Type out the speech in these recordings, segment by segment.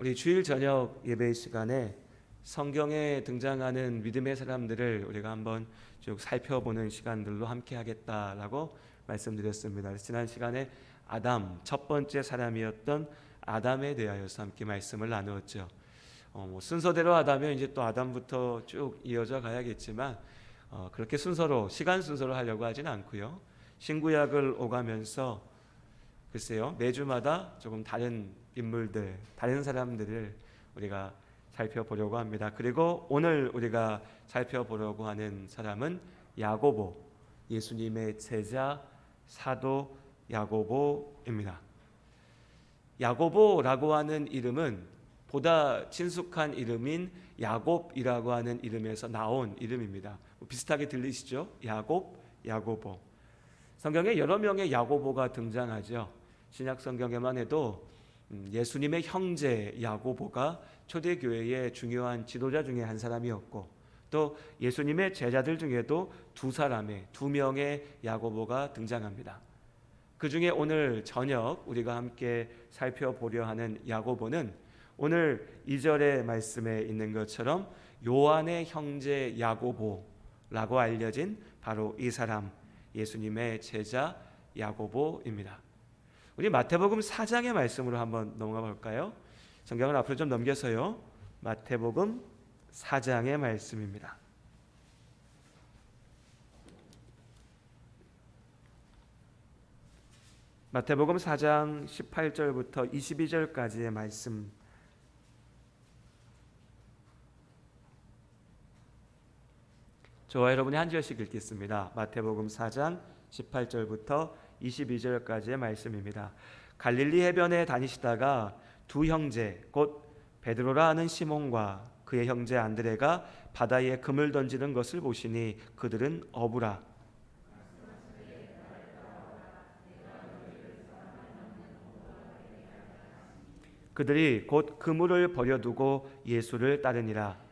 우리 주일 저녁 예배 시간에 성경에 등장하는 믿음의 사람들을 우리가 한번 쭉 살펴보는 시간들로 함께 하겠다라고 말씀드렸습니다. 그래서 지난 시간에 아담, 첫 번째 사람이었던 아담에 대하여서 함께 말씀을 나누었죠. 순서대로 하다면 이제 또 아담부터 쭉 이어져 가야겠지만 그렇게 순서로 시간 순서로 하려고 하진 않고요. 신구약을 오가면서 글쎄요, 매주마다 조금 다른 인물들, 다른 사람들을 우리가 살펴보려고 합니다. 그리고 오늘 우리가 살펴보려고 하는 사람은 야고보, 예수님의 제자 사도 야고보입니다. 야고보라고 하는 이름은 보다 친숙한 이름인 야곱이라고 하는 이름에서 나온 이름입니다. 비슷하게 들리시죠? 야곱, 야고보. 성경에 여러 명의 야고보가 등장하죠. 신약 성경에만 해도 예수님의 형제 야고보가 초대교회의 중요한 지도자 중에 한 사람이었고, 또 예수님의 제자들 중에도 두 명의 야고보가 등장합니다. 그 중에 오늘 저녁 우리가 함께 살펴보려 하는 야고보는 오늘 2절의 말씀에 있는 것처럼 요한의 형제 야고보라고 알려진 바로 이 사람, 예수님의 제자 야고보입니다. 우리 마태복음 4장의 말씀으로 한번 넘어가 볼까요? 성경을 앞으로 좀 넘겨서요. 마태복음 4장의 말씀입니다. 마태복음 4장 18절부터 22절까지의 말씀. 저와 여러분이 한 절씩 읽겠습니다. 마태복음 4장 18절부터 22절까지의 말씀입니다. 갈릴리 해변에 다니시다가 두 형제 곧 베드로라 하는 시몬과 그의 형제 안드레가 바다에 금을 던지는 것을 보시니 그들은 어부라. 그들이 곧 그물을 버려두고 예수를 따르니라.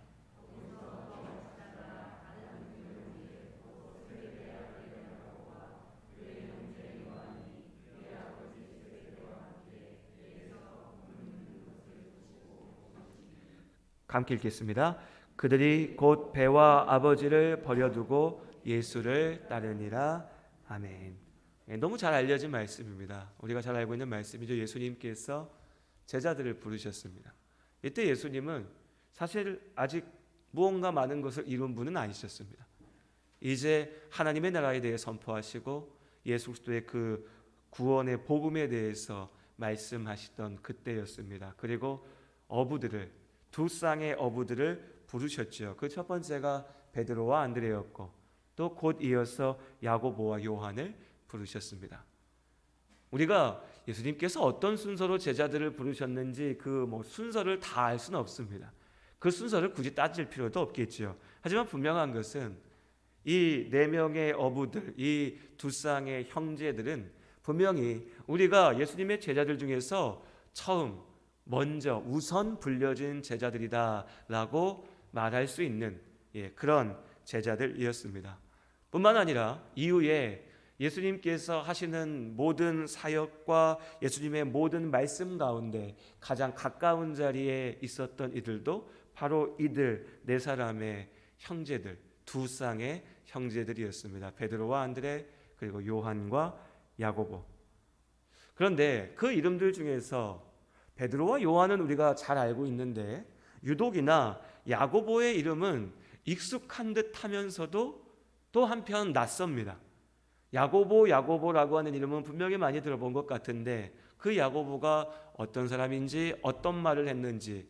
함께 읽겠습니다. 그들이 곧 배와 아버지를 버려두고 예수를 따르니라. 아멘. 너무 잘 알려진 말씀입니다. 우리가 잘 알고 있는 말씀이죠. 예수님께서 제자들을 부르셨습니다. 이때 예수님은 사실 아직 무언가 많은 것을 이룬 분은 아니셨습니다. 이제 하나님의 나라에 대해 선포하시고 예수 그리스도의 그 구원의 복음에 대해서 말씀하시던 그때였습니다. 그리고 두 쌍의 어부들을 부르셨죠. 그 첫 번째가 베드로와 안드레였고, 또 곧 이어서 야고보와 요한을 부르셨습니다. 우리가 예수님께서 어떤 순서로 제자들을 부르셨는지 그 순서를 다 알 수는 없습니다. 그 순서를 굳이 따질 필요도 없겠죠. 하지만 분명한 것은 이 네 명의 어부들, 이 두 쌍의 형제들은 분명히 우리가 예수님의 제자들 중에서 먼저 우선 불려진 제자들이다라고 말할 수 있는 그런 제자들이었습니다. 뿐만 아니라 이후에 예수님께서 하시는 모든 사역과 예수님의 모든 말씀 가운데 가장 가까운 자리에 있었던 이들도 바로 이들 네 사람의 형제들, 두 쌍의 형제들이었습니다. 베드로와 안드레, 그리고 요한과 야고보. 그런데 그 이름들 중에서 베드로와 요한은 우리가 잘 알고 있는데 유독이나 야고보의 이름은 익숙한 듯 하면서도 또 한편 낯섭니다. 야고보라고 하는 이름은 분명히 많이 들어본 것 같은데 그 야고보가 어떤 사람인지 어떤 말을 했는지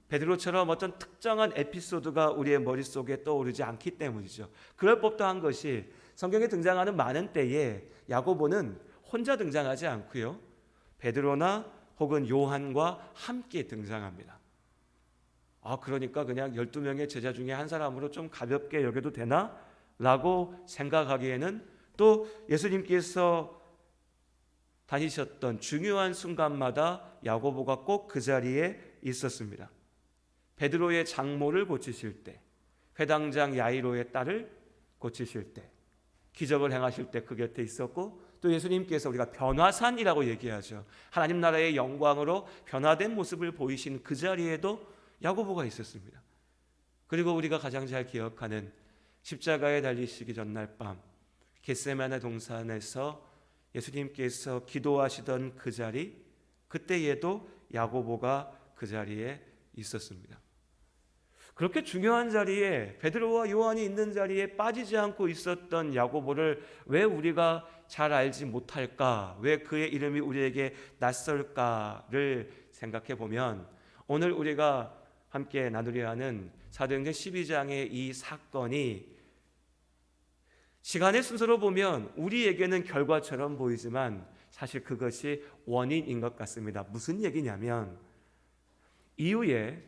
베드로처럼 어떤 특정한 에피소드가 우리의 머릿속에 떠오르지 않기 때문이죠. 그럴 법도 한 것이 성경에 등장하는 많은 때에 야고보는 혼자 등장하지 않고요. 베드로나 혹은 요한과 함께 등장합니다. 그러니까 그냥 12명의 제자 중에 한 사람으로 좀 가볍게 여겨도 되나? 라고 생각하기에는 또 예수님께서 다니셨던 중요한 순간마다 야고보가 꼭 그 자리에 있었습니다. 베드로의 장모를 고치실 때, 회당장 야이로의 딸을 고치실 때, 기적을 행하실 때 그 곁에 있었고, 또 예수님께서 우리가 변화산이라고 얘기하죠. 하나님 나라의 영광으로 변화된 모습을 보이신 그 자리에도 야고보가 있었습니다. 그리고 우리가 가장 잘 기억하는 십자가에 달리시기 전날 밤 겟세마네 동산에서 예수님께서 기도하시던 그 자리, 그때에도 야고보가 그 자리에 있었습니다. 그렇게 중요한 자리에, 베드로와 요한이 있는 자리에 빠지지 않고 있었던 야고보를 왜 우리가 잘 알지 못할까? 왜 그의 이름이 우리에게 낯설까를 생각해 보면, 오늘 우리가 함께 나누려 하는 사도행전 12장의 이 사건이 시간의 순서로 보면 우리에게는 결과처럼 보이지만 사실 그것이 원인인 것 같습니다. 무슨 얘기냐면, 이후에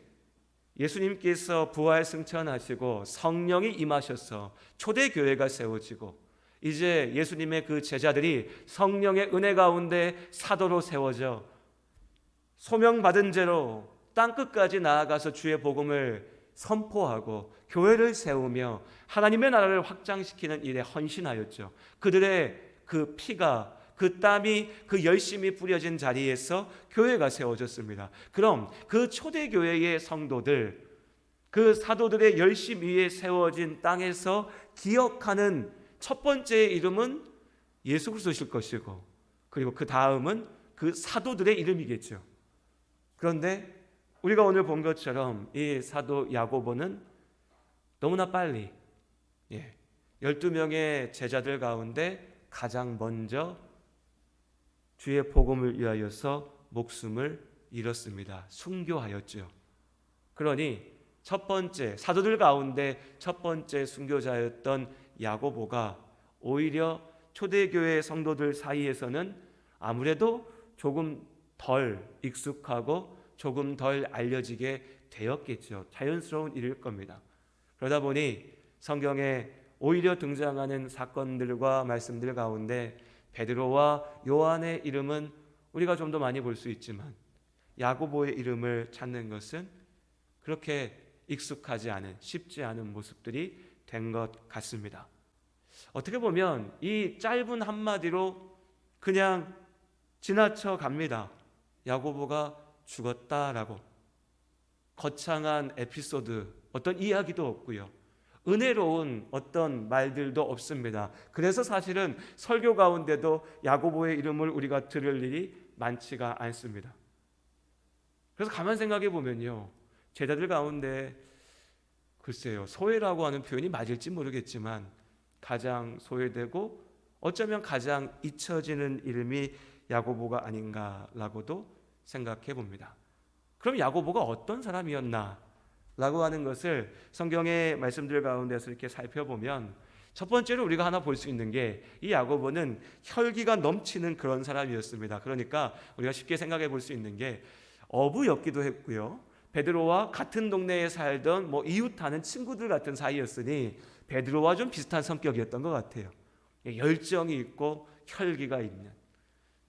예수님께서 부활 승천하시고 성령이 임하셔서 초대교회가 세워지고, 이제 예수님의 그 제자들이 성령의 은혜 가운데 사도로 세워져 소명받은 죄로 땅끝까지 나아가서 주의 복음을 선포하고 교회를 세우며 하나님의 나라를 확장시키는 일에 헌신하였죠. 그들의 그 피가, 그 땀이, 그 열심이 뿌려진 자리에서 교회가 세워졌습니다. 그럼 그 초대교회의 성도들, 그 사도들의 열심 위에 세워진 땅에서 기억하는 첫 번째 이름은 예수 그리스도실 것이고, 그리고 그 다음은 그 사도들의 이름이겠죠. 그런데 우리가 오늘 본 것처럼 이 사도 야고보는 너무나 빨리 12명의 제자들 가운데 가장 먼저 주의 복음을 위하여서 목숨을 잃었습니다. 순교하였죠. 그러니 첫 번째, 사도들 가운데 첫 번째 순교자였던 야고보가 오히려 초대교회 성도들 사이에서는 아무래도 조금 덜 익숙하고 조금 덜 알려지게 되었겠죠. 자연스러운 일일 겁니다. 그러다 보니 성경에 오히려 등장하는 사건들과 말씀들 가운데 베드로와 요한의 이름은 우리가 좀 더 많이 볼 수 있지만 야고보의 이름을 찾는 것은 그렇게 익숙하지 않은, 쉽지 않은 모습들이 된 것 같습니다. 어떻게 보면 이 짧은 한마디로 그냥 지나쳐 갑니다. 야고보가 죽었다라고. 거창한 에피소드, 어떤 이야기도 없고요. 은혜로운 어떤 말들도 없습니다. 그래서 사실은 설교 가운데도 야고보의 이름을 우리가 들을 일이 많지가 않습니다. 그래서 가만 생각해 보면요, 제자들 가운데 글쎄요, 소외라고 하는 표현이 맞을지 모르겠지만 가장 소외되고 어쩌면 가장 잊혀지는 이름이 야고보가 아닌가라고도 생각해 봅니다. 그럼 야고보가 어떤 사람이었나 라고 하는 것을 성경의 말씀들 가운데서 이렇게 살펴보면, 첫 번째로 우리가 하나 볼 수 있는 게 이 야고보는 혈기가 넘치는 그런 사람이었습니다. 그러니까 우리가 쉽게 생각해 볼 수 있는 게 어부였기도 했고요, 베드로와 같은 동네에 살던 이웃하는 친구들 같은 사이였으니 베드로와 좀 비슷한 성격이었던 것 같아요. 열정이 있고 혈기가 있는.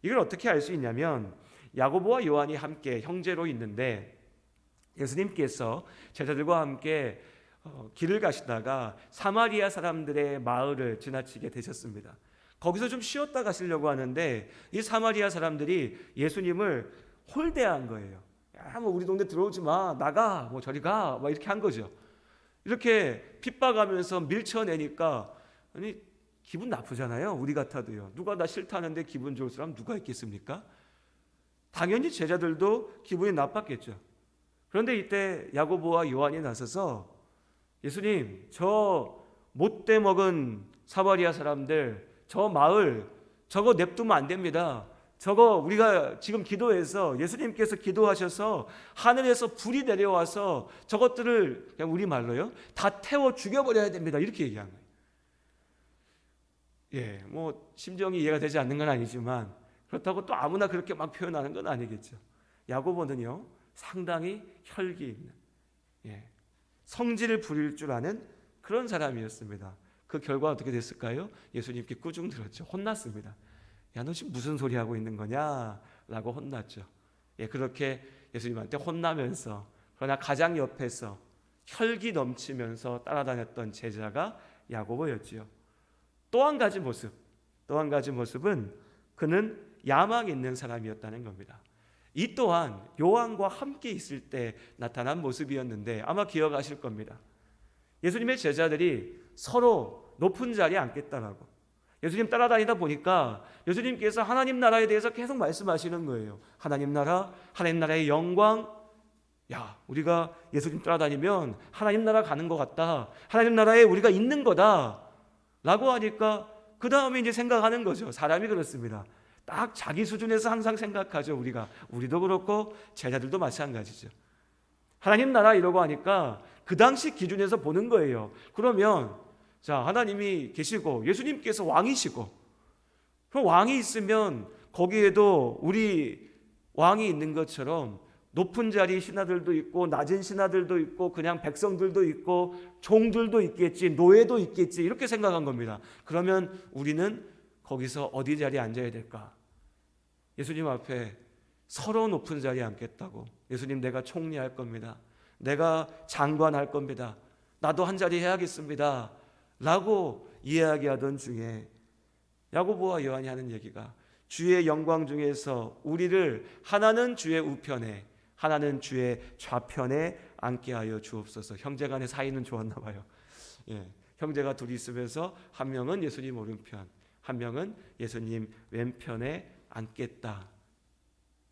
이걸 어떻게 알 수 있냐면, 야고보와 요한이 함께 형제로 있는데 예수님께서 제자들과 함께 길을 가시다가 사마리아 사람들의 마을을 지나치게 되셨습니다. 거기서 좀 쉬었다 가시려고 하는데 이 사마리아 사람들이 예수님을 홀대한 거예요. 야, 우리 동네 들어오지 마, 나가, 저리 가, 이렇게 한 거죠. 이렇게 핍박하면서 밀쳐내니까 아니 기분 나쁘잖아요. 우리 같아도요. 누가 나 싫다는데 기분 좋을 사람 누가 있겠습니까? 당연히 제자들도 기분이 나빴겠죠. 그런데 이때 야고보와 요한이 나서서 예수님, 저 못돼 먹은 사마리아 사람들, 저 마을, 저거 냅두면 안 됩니다. 저거 우리가 지금 기도해서 예수님께서 기도하셔서 하늘에서 불이 내려와서 저것들을 그냥 우리 말로요, 다 태워 죽여버려야 됩니다. 이렇게 얘기한 거예요. 심정이 이해가 되지 않는 건 아니지만 그렇다고 또 아무나 그렇게 막 표현하는 건 아니겠죠. 야고보는요, 상당히 혈기 있는, 성질을 부릴 줄 아는 그런 사람이었습니다. 그 결과 어떻게 됐을까요? 예수님께 꾸중 들었죠. 혼났습니다. 야, 너 지금 무슨 소리 하고 있는 거냐? 라고 혼났죠. 그렇게 예수님한테 혼나면서, 그러나 가장 옆에서 혈기 넘치면서 따라다녔던 제자가 야고보였지요. 또 한 가지 모습, 또 한 가지 모습은 그는 야망 있는 사람이었다는 겁니다. 이 또한 요한과 함께 있을 때 나타난 모습이었는데 아마 기억하실 겁니다. 예수님의 제자들이 서로 높은 자리에 앉겠다라고 예수님 따라다니다 보니까 예수님께서 하나님 나라에 대해서 계속 말씀하시는 거예요. 하나님 나라의 영광. 야, 우리가 예수님 따라다니면 하나님 나라 가는 것 같다. 하나님 나라에 우리가 있는 거다 라고 하니까 그 다음에 이제 생각하는 거죠. 사람이 그렇습니다. 딱 자기 수준에서 항상 생각하죠. 우리도 그렇고 제자들도 마찬가지죠. 하나님 나라 이러고 하니까 그 당시 기준에서 보는 거예요. 그러면 자, 하나님이 계시고 예수님께서 왕이시고 그럼 왕이 있으면 거기에도 우리 왕이 있는 것처럼 높은 자리 신하들도 있고 낮은 신하들도 있고 그냥 백성들도 있고 종들도 있겠지, 노예도 있겠지, 이렇게 생각한 겁니다. 그러면 우리는 거기서 어디 자리에 앉아야 될까? 예수님 앞에 서로 높은 자리에 앉겠다고. 예수님, 내가 총리할 겁니다. 내가 장관할 겁니다. 나도 한 자리 해야겠습니다 라고 이야기하던 중에 야고보와 요한이 하는 얘기가 주의 영광 중에서 우리를 하나는 주의 우편에 하나는 주의 좌편에 앉게 하여 주옵소서. 형제간의 사이는 좋았나 봐요. 형제가 둘이 있으면서 한 명은 예수님 오른편, 한 명은 예수님 왼편에 앉겠다.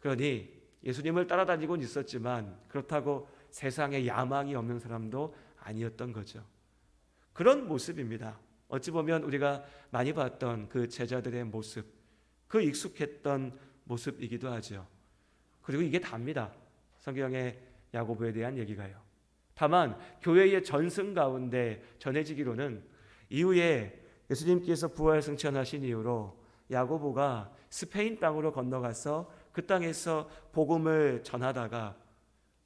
그러니 예수님을 따라다니고는 있었지만 그렇다고 세상에 야망이 없는 사람도 아니었던 거죠. 그런 모습입니다. 어찌 보면 우리가 많이 봤던 그 제자들의 모습, 그 익숙했던 모습이기도 하죠. 그리고 이게 답니다. 성경의 야고보에 대한 얘기가요. 다만 교회의 전승 가운데 전해지기로는 이후에 예수님께서 부활 승천하신 이후로 야고보가 스페인 땅으로 건너가서 그 땅에서 복음을 전하다가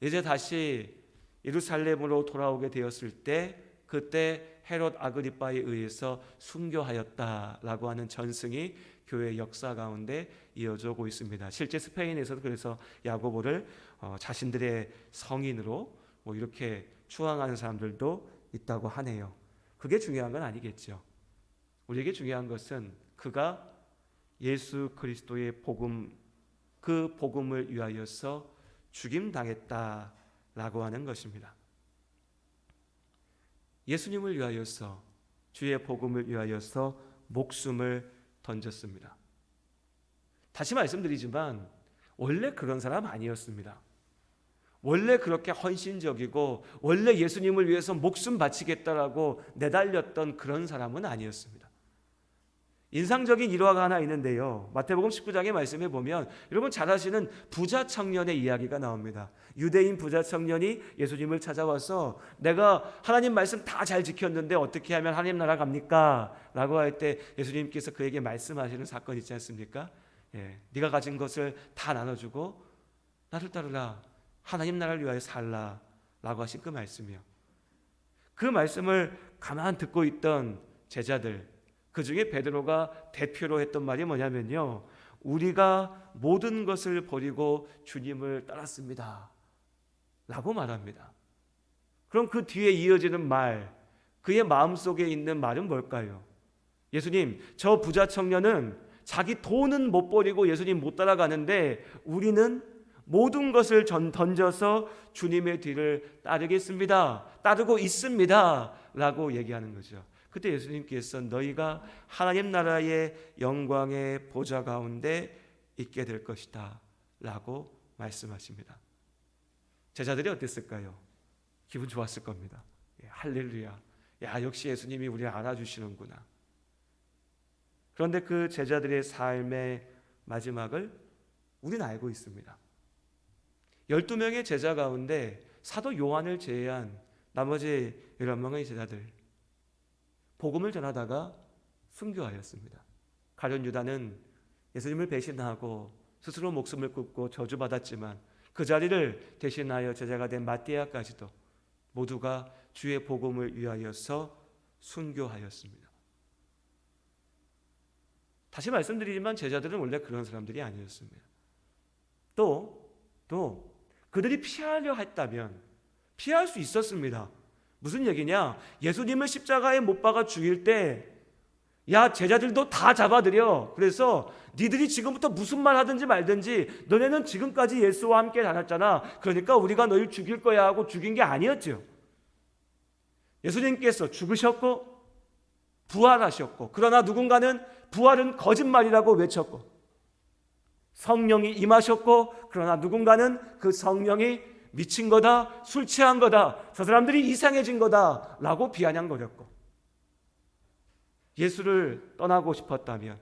이제 다시 예루살렘으로 돌아오게 되었을 때 그때 헤롯 아그리빠에 의해서 순교하였다라고 하는 전승이 교회 역사 가운데 이어져 오고 있습니다. 실제 스페인에서도 그래서 야고보를 자신들의 성인으로 이렇게 추앙하는 사람들도 있다고 하네요. 그게 중요한 건 아니겠죠. 우리에게 중요한 것은 그가 예수 그리스도의 복음, 그 복음을 위하여서 죽임당했다라고 하는 것입니다. 예수님을 위하여서, 주의 복음을 위하여서 목숨을 던졌습니다. 다시 말씀드리지만 원래 그런 사람 아니었습니다. 원래 그렇게 헌신적이고 원래 예수님을 위해서 목숨 바치겠다라고 내달렸던 그런 사람은 아니었습니다. 인상적인 일화가 하나 있는데요. 마태복음 19장의 말씀에 보면 여러분 잘 아시는 부자 청년의 이야기가 나옵니다. 유대인 부자 청년이 예수님을 찾아와서 내가 하나님 말씀 다 잘 지켰는데 어떻게 하면 하나님 나라 갑니까? 라고 할 때 예수님께서 그에게 말씀하시는 사건 있지 않습니까? 네가 가진 것을 다 나눠주고 나를 따르라, 하나님 나라를 위하여 살라 라고 하신 그 말씀이요. 그 말씀을 가만 듣고 있던 제자들, 그 중에 베드로가 대표로 했던 말이 뭐냐면요, 우리가 모든 것을 버리고 주님을 따랐습니다 라고 말합니다. 그럼 그 뒤에 이어지는 말, 그의 마음속에 있는 말은 뭘까요? 예수님, 저 부자 청년은 자기 돈은 못 버리고 예수님 못 따라가는데 우리는 모든 것을 던져서 주님의 뒤를 따르겠습니다, 따르고 있습니다 라고 얘기하는 거죠. 그때 예수님께서 너희가 하나님 나라의 영광의 보좌 가운데 있게 될 것이다 라고 말씀하십니다. 제자들이 어땠을까요? 기분 좋았을 겁니다. 할렐루야, 야, 역시 예수님이 우리를 알아주시는구나. 그런데 그 제자들의 삶의 마지막을 우리는 알고 있습니다. 12명의 제자 가운데 사도 요한을 제외한 나머지 11명의 제자들, 복음을 전하다가 순교하였습니다. 가룟 유다는 예수님을 배신하고 스스로 목숨을 끊고 저주받았지만 그 자리를 대신하여 제자가 된 마띠아까지도 모두가 주의 복음을 위하여서 순교하였습니다. 다시 말씀드리지만 제자들은 원래 그런 사람들이 아니었습니다. 또 그들이 피하려 했다면 피할 수 있었습니다. 무슨 얘기냐? 예수님을 십자가에 못 박아 죽일 때 야, 제자들도 다 잡아들여. 그래서 니들이 지금부터 무슨 말 하든지 말든지 너네는 지금까지 예수와 함께 다녔잖아. 그러니까 우리가 너희를 죽일 거야 하고 죽인 게 아니었죠. 예수님께서 죽으셨고 부활하셨고, 그러나 누군가는 부활은 거짓말이라고 외쳤고, 성령이 임하셨고, 그러나 누군가는 그 성령이 미친 거다, 술 취한 거다, 저 사람들이 이상해진 거다 라고 비아냥거렸고, 예수를 떠나고 싶었다면,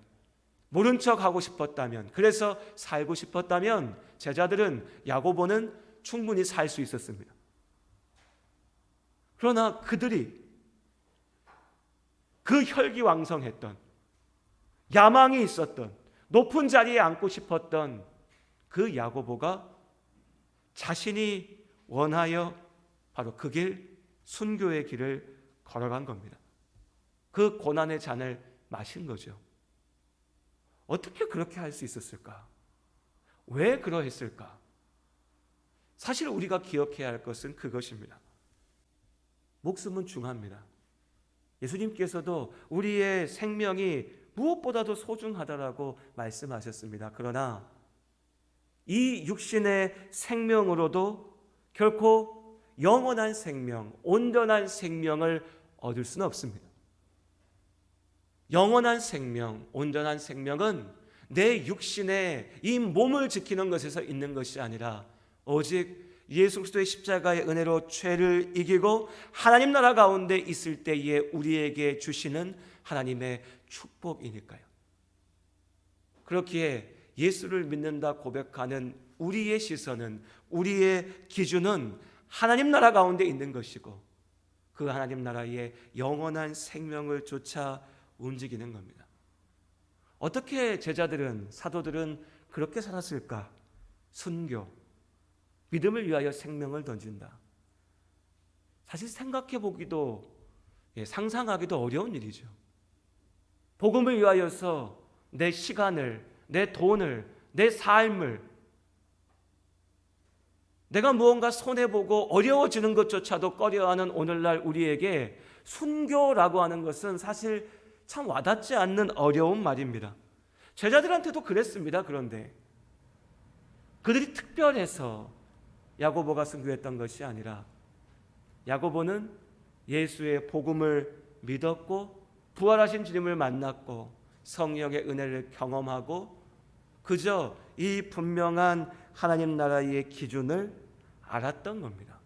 모른 척하고 싶었다면, 그래서 살고 싶었다면 제자들은, 야고보는 충분히 살 수 있었습니다. 그러나 그들이 그 혈기왕성했던, 야망이 있었던, 높은 자리에 앉고 싶었던 그 야고보가 자신이 원하여 바로 그 길, 순교의 길을 걸어간 겁니다. 그 고난의 잔을 마신 거죠. 어떻게 그렇게 할 수 있었을까? 왜 그러했을까? 사실 우리가 기억해야 할 것은 그것입니다. 목숨은 중합니다. 예수님께서도 우리의 생명이 무엇보다도 소중하다라고 말씀하셨습니다. 그러나 이 육신의 생명으로도 결코 영원한 생명, 온전한 생명을 얻을 수는 없습니다. 영원한 생명, 온전한 생명은 내 육신의 이 몸을 지키는 것에서 있는 것이 아니라 오직 예수 그리스도의 십자가의 은혜로 죄를 이기고 하나님 나라 가운데 있을 때에 우리에게 주시는 하나님의 축복이니까요. 그렇기에 예수를 믿는다 고백하는 우리의 시선은, 우리의 기준은 하나님 나라 가운데 있는 것이고, 그 하나님 나라의 영원한 생명을 쫓아 움직이는 겁니다. 어떻게 제자들은, 사도들은 그렇게 살았을까? 순교, 믿음을 위하여 생명을 던진다. 사실 생각해 보기도, 상상하기도 어려운 일이죠. 복음을 위하여서 내 시간을, 내 돈을, 내 삶을, 내가 무언가 손해보고 어려워지는 것조차도 꺼려하는 오늘날 우리에게 순교라고 하는 것은 사실 참 와닿지 않는 어려운 말입니다. 제자들한테도 그랬습니다. 그런데 그들이 특별해서 야고보가 순교했던 것이 아니라, 야고보는 예수의 복음을 믿었고 부활하신 주님을 만났고 성령의 은혜를 경험하고 그저 이 분명한 하나님 나라의 기준을 알았던 겁니다.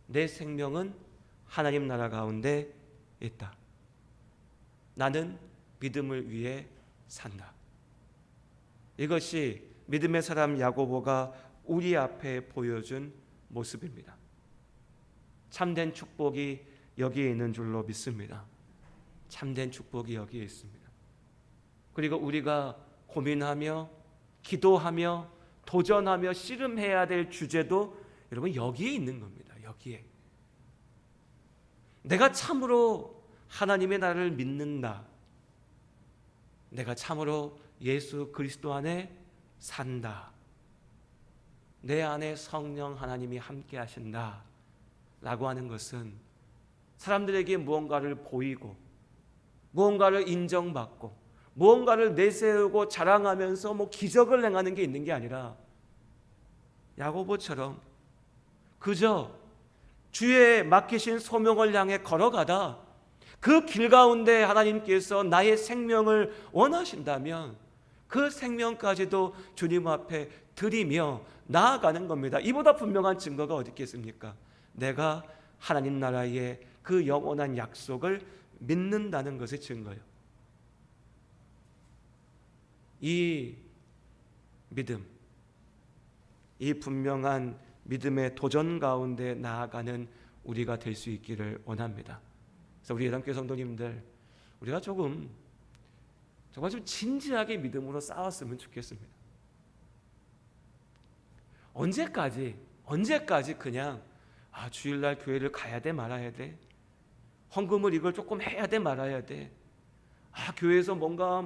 내 생명은 하나님 나라 가운데 있다. 나는 믿음을 위해 산다. 이것이 믿음의 사람 야고보가 우리 앞에 보여준 모습입니다. 참된 축복이 여기에 있는 줄로 믿습니다. 참된 축복이 여기에 있습니다. 그리고 우리가 고민하며 기도하며 도전하며 씨름해야 될 주제도 여러분 여기에 있는 겁니다. 여기에. 내가 참으로 하나님의 나라를 믿는다. 내가 참으로 예수 그리스도 안에 산다. 내 안에 성령 하나님이 함께 하신다 라고 하는 것은 사람들에게 무언가를 보이고 무언가를 인정받고 무언가를 내세우고 자랑하면서 기적을 행하는 게 있는 게 아니라, 야고보처럼 그저 주의 맡기신 소명을 향해 걸어가다 그 길 가운데 하나님께서 나의 생명을 원하신다면 그 생명까지도 주님 앞에 드리며 나아가는 겁니다. 이보다 분명한 증거가 어디 있겠습니까? 내가 하나님 나라의 그 영원한 약속을 믿는다는 것의 증거요. 이 믿음, 이 분명한 믿음의 도전 가운데 나아가는 우리가 될 수 있기를 원합니다. 그래서 우리 예당교회 성도님들, 우리가 정말 좀 진지하게 믿음으로 싸웠으면 좋겠습니다. 언제까지 그냥 주일날 교회를 가야 돼 말아야 돼? 헌금을 이걸 조금 해야 돼 말아야 돼? 교회에서 뭔가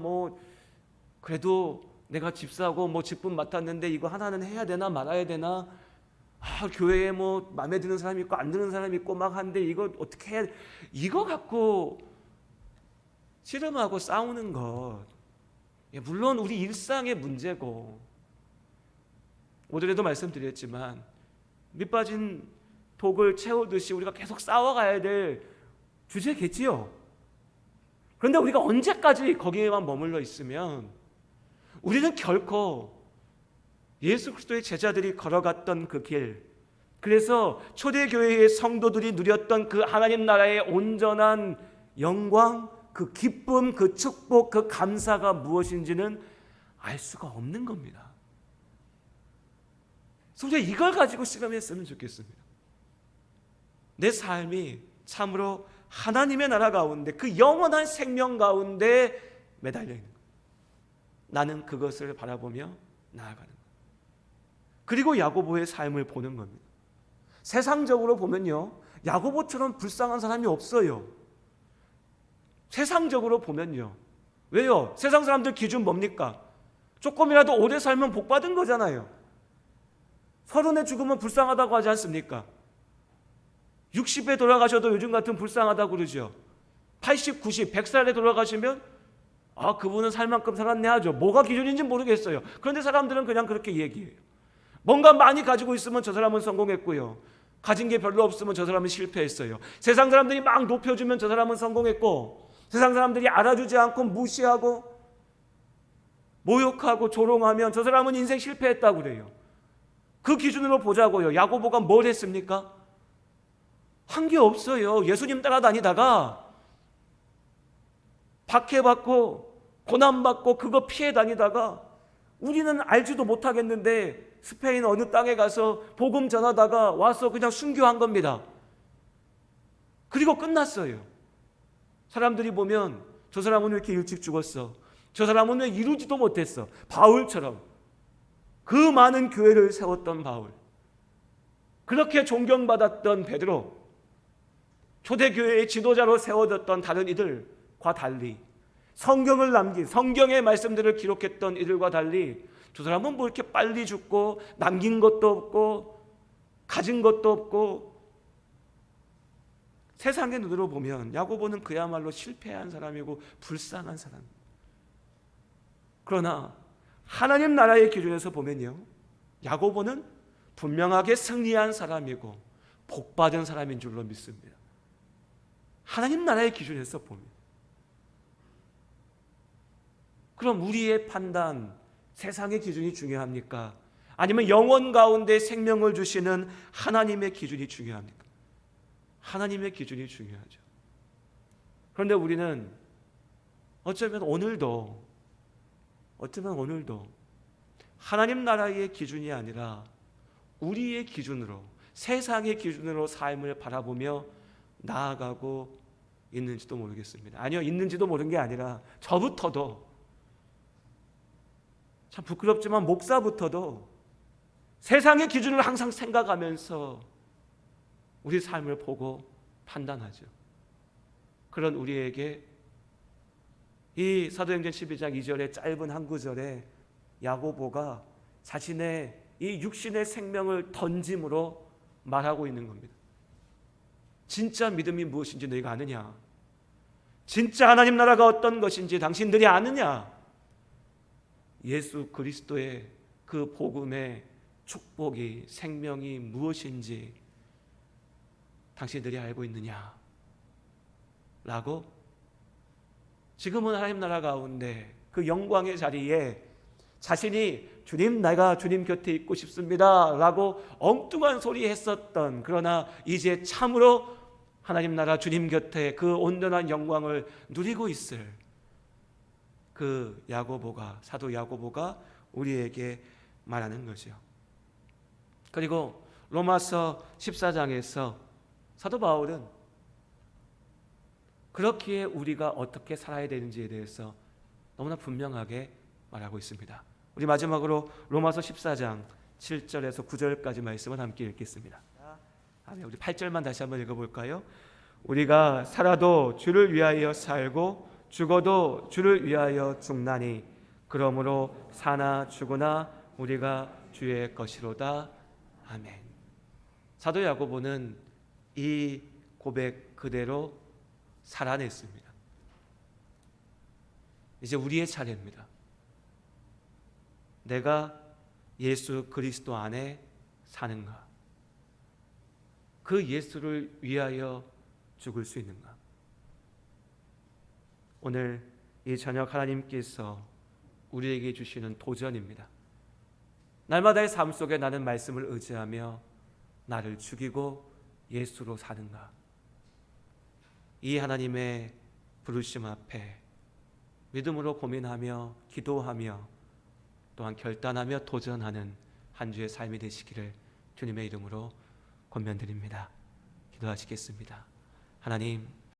그래도 내가 집사고 직분 맡았는데 이거 하나는 해야 되나 말아야 되나? 교회에 마음에 드는 사람이 있고 안 드는 사람이 있고 막 한데 이거 어떻게 해야 돼? 이거 갖고 씨름하고 싸우는 것, 물론 우리 일상의 문제고, 오늘에도 말씀드렸지만 밑빠진 독을 채우듯이 우리가 계속 싸워가야 될 주제겠지요. 그런데 우리가 언제까지 거기에만 머물러 있으면 우리는 결코 예수 그리스도의 제자들이 걸어갔던 그 길, 그래서 초대교회의 성도들이 누렸던 그 하나님 나라의 온전한 영광, 그 기쁨, 그 축복, 그 감사가 무엇인지는 알 수가 없는 겁니다. 그래서 우리가 이걸 가지고 씨름했으면 좋겠습니다. 내 삶이 참으로 하나님의 나라 가운데, 그 영원한 생명 가운데 매달려 있는 것, 나는 그것을 바라보며 나아가는 것. 그리고 야고보의 삶을 보는 겁니다. 세상적으로 보면요, 야고보처럼 불쌍한 사람이 없어요. 세상적으로 보면요. 왜요? 세상 사람들 기준 뭡니까? 조금이라도 오래 살면 복 받은 거잖아요. 30에 죽으면 불쌍하다고 하지 않습니까? 60에 돌아가셔도 요즘 같은 불쌍하다고 그러죠. 80, 90, 100살에 돌아가시면 그분은 살 만큼 살았네 하죠. 뭐가 기준인지 모르겠어요. 그런데 사람들은 그냥 그렇게 얘기해요. 뭔가 많이 가지고 있으면 저 사람은 성공했고요, 가진 게 별로 없으면 저 사람은 실패했어요. 세상 사람들이 막 높여주면 저 사람은 성공했고, 세상 사람들이 알아주지 않고 무시하고 모욕하고 조롱하면 저 사람은 인생 실패했다고 그래요. 그 기준으로 보자고요. 야고보가 뭘 했습니까? 한 게 없어요. 예수님 따라다니다가 박해받고 고난받고 그거 피해 다니다가 우리는 알지도 못하겠는데 스페인 어느 땅에 가서 복음 전하다가 와서 그냥 순교한 겁니다. 그리고 끝났어요. 사람들이 보면 저 사람은 왜 이렇게 일찍 죽었어? 저 사람은 왜 이루지도 못했어? 바울처럼, 그 많은 교회를 세웠던 바울, 그렇게 존경받았던 베드로, 초대교회의 지도자로 세워졌던 다른 이들과 달리, 성경을 남긴, 성경의 말씀들을 기록했던 이들과 달리 저 사람은 뭐 이렇게 빨리 죽고 남긴 것도 없고 가진 것도 없고, 세상의 눈으로 보면 야고보는 그야말로 실패한 사람이고 불쌍한 사람. 그러나 하나님 나라의 기준에서 보면요, 야고보는 분명하게 승리한 사람이고 복받은 사람인 줄로 믿습니다. 하나님 나라의 기준에서 보면. 그럼 우리의 판단, 세상의 기준이 중요합니까? 아니면 영원 가운데 생명을 주시는 하나님의 기준이 중요합니까? 하나님의 기준이 중요하죠. 그런데 우리는 어쩌면 오늘도 하나님 나라의 기준이 아니라 우리의 기준으로, 세상의 기준으로 삶을 바라보며 나아가고 있는지도 모르겠습니다. 아니요, 있는지도 모르는 게 아니라 저부터도, 참 부끄럽지만 목사부터도 세상의 기준을 항상 생각하면서 우리 삶을 보고 판단하죠. 그런 우리에게 이 사도행전 12장 2절의 짧은 한 구절에 야고보가 자신의 이 육신의 생명을 던짐으로 말하고 있는 겁니다. 진짜 믿음이 무엇인지 너희가 아느냐? 진짜 하나님 나라가 어떤 것인지 당신들이 아느냐? 예수 그리스도의 그 복음의 축복이, 생명이 무엇인지 당신들이 알고 있느냐? 라고 지금은 하나님 나라 가운데 그 영광의 자리에 자신이 주님, 내가 주님 곁에 있고 싶습니다 라고 엉뚱한 소리 했었던, 그러나 이제 참으로 하나님 나라 주님 곁에 그 온전한 영광을 누리고 있을 그 야고보가, 사도 야고보가 우리에게 말하는 거죠. 그리고 로마서 14장에서 사도 바울은 그렇기에 우리가 어떻게 살아야 되는지에 대해서 너무나 분명하게 말하고 있습니다. 우리 마지막으로 로마서 14장 7절에서 9절까지 말씀을 함께 읽겠습니다. 우리 8절만 다시 한번 읽어볼까요? 우리가 살아도 주를 위하여 살고 죽어도 주를 위하여 죽나니 그러므로 사나 죽으나 우리가 주의 것이로다. 아멘. 사도 야고보는 이 고백 그대로 살아냈습니다. 이제 우리의 차례입니다. 내가 예수 그리스도 안에 사는가? 그 예수를 위하여 죽을 수 있는가? 오늘 이 저녁 하나님께서 우리에게 주시는 도전입니다. 날마다의 삶 속에 나는 말씀을 의지하며 나를 죽이고 예수로 사는가? 이 하나님의 부르심 앞에 믿음으로 고민하며 기도하며 또한 결단하며 도전하는 한 주의 삶이 되시기를 주님의 이름으로 권면드립니다. 기도하시겠습니다. 하나님,